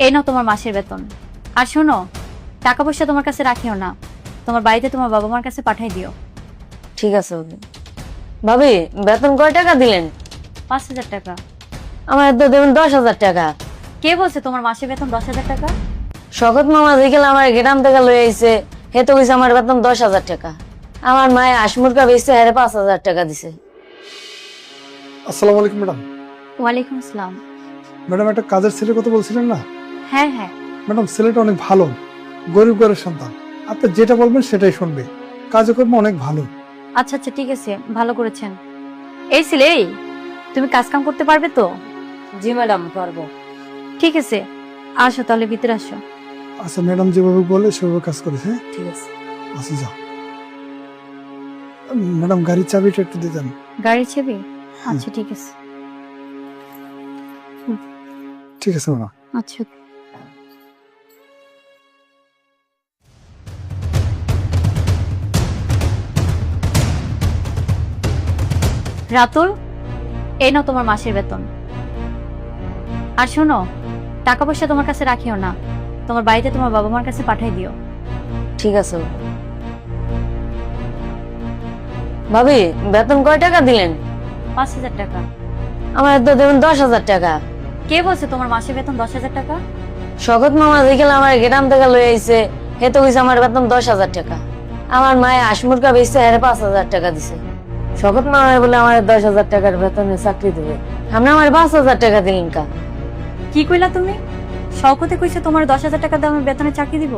এই নাও তোমার মাসের বেতন। আর শোনো, টাকা পয়সা তোমার কাছে রাখিও না, তোমার বাড়িতে তোমার বাবা মার কাছে পাঠাই দিও। ঠিক আছে ভাবি। ভাবি, বেতন কয় টাকা দিলেন? 5,000 টাকা। আমার তো দেবেন 10,000 টাকা। কে বলছে তোমার মাসের বেতন 10,000 টাকা? শকত মামা দেখলে আমার গ্রাম থেকে লয়ে আইছে, হে তো কইছে আমার বেতন 10,000 টাকা। আমার মায়ে হাঁসমুরগা বেচছে, হ্যাঁ 5,000 টাকা দিছে। আসসালামু আলাইকুম ম্যাডাম। ওয়ালাইকুম আসসালাম। ম্যাডাম, একটা কাজের ছেলের কথা বলছিলেন না? হ্যাঁ হ্যাঁ। ম্যাডাম, ছেলেটা অনেক ভালো, গরিব ঘরের সন্তান। আপনি যেটা বলবেন সেটাই শুনবে, কাজকর্ম অনেক ভালো। আচ্ছা আচ্ছা, ঠিক আছে, ভালো করেছেন। এই ছেলে, এই তুমি কাজ কাম করতে পারবে তো? জি ম্যাডাম, পারবো। ঠিক আছে, আসো তাহলে ভিতরে আসো। আচ্ছা ম্যাডাম, যেভাবে বলে সেভাবে কাজ করেছে। ঠিক আছে। আচ্ছা যাও। ম্যাডাম, গাড়ির চাবিটা একটু দিয়ে যান। গাড়ি ছবি? আচ্ছা ঠিক আছে। ঠিক আছে ম্যাডাম। আচ্ছা। রাতুল, এই নাও তোমার মাসের বেতন। আর শোনো, টাকা পয়সা তোমার কাছে রাখিও না, তোমার বাড়িতে তোমার বাবা মার কাছে পাঠাই দিও। ঠিক আছে ভাবি, বেতন কয় টাকা দিলেন? 5,000 টাকা। আমার তো দেবেন 10,000 টাকা। কে বলছে তোমার মাসের বেতন 10,000 টাকা? শকত মামা দেখলে আমার গ্রাম থেকে লয়ে আইছে, হে তো কইছে আমার বেতন 10,000 টাকা। আমার মায়ে হাঁসমুরগা বেচছে, হ্যাঁ 5,000 টাকা দিছে। শকত মামা বলে আমার 10,000 টাকার বেতনে চাকরি দেবে, আপনি আমার 5,000 টাকা দিলেন কা? কি কইলা তুমি? শওকতে কইছে তোমার 10,000 টাকা দামের বেতনে চাকরি দিব?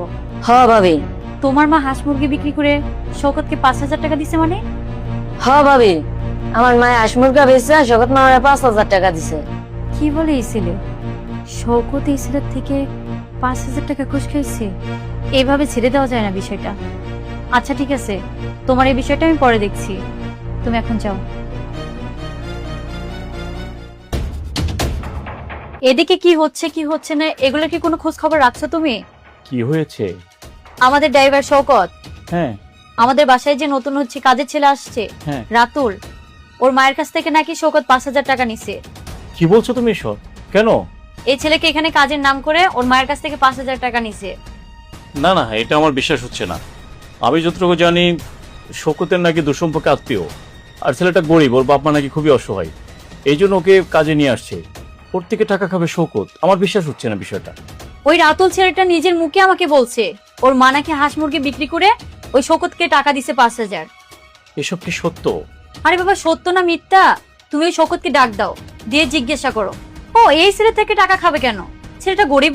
হ ভাবি। তোমার মা হাঁস মুরগি বিক্রি করে শওকতকে 5,000 টাকা দিছে মানে? হ ভাবি, আমার মায়ে হাঁসমুরগা বেচছে, শকত মামা 5,000 টাকা দিছে। কি বলে এই ছেলে? শওকত এই ছেলের থেকে 5,000 টাকা ঘুষ খাইছে? এইভাবে ছেড়ে দেওয়া যায় না বিষয়টা। আচ্ছা ঠিক আছে, তোমার এই বিষয়টা আমি পরে দেখছি, তুমি এখন যাও। এদিকে কি হচ্ছে কি হচ্ছে না এগুলোর কি কোনো খোঁজ খবর রাখছো তুমি? কি হয়েছে? আমাদের ড্রাইভার শওকত, হ্যাঁ আমাদের বাসায় যে নতুন হচ্ছে কাজের ছেলে আসছে, হ্যাঁ। রাতুল, ওর মায়ের কাছ থেকে নাকি শওকত 5,000 টাকা নিছে। কি বলছো তুমি এসব? কেন? এই ছেলেকে এখানে কাজের নাম করে ওর মায়ের কাছ থেকে 5,000 টাকা নিছে। না না, এটা আমার বিশ্বাস হচ্ছে না। আমি যতটুকু জানি শওকতের নাকি দুঃসম্পর্কে আত্মীয়, আর ছেলেটা গরিব, ওর বাপ মা নাকি খুবই অসহায়, এই জন্য ওকে কাজে নিয়ে আসছে। ওর থেকে টাকা খাবে শওকত? আমার বিশ্বাস হচ্ছে না বিষয়টা। ওই রাতুল ছেলেটা নিজের মুখে আমাকে বলছে ওর মা নাকি হাঁস মুরগি বিক্রি করে ওই শওকতকে টাকা দিছে 5,000। এসব কি সত্য? আরে বাবা, সত্য না মিথ্যা তুমি ওই শওকতকে ডাক দাও, দিয়ে জিজ্ঞাসা করো ও এই ছেলে থেকে টাকা খাবে কেন। ছেলেটা গরিব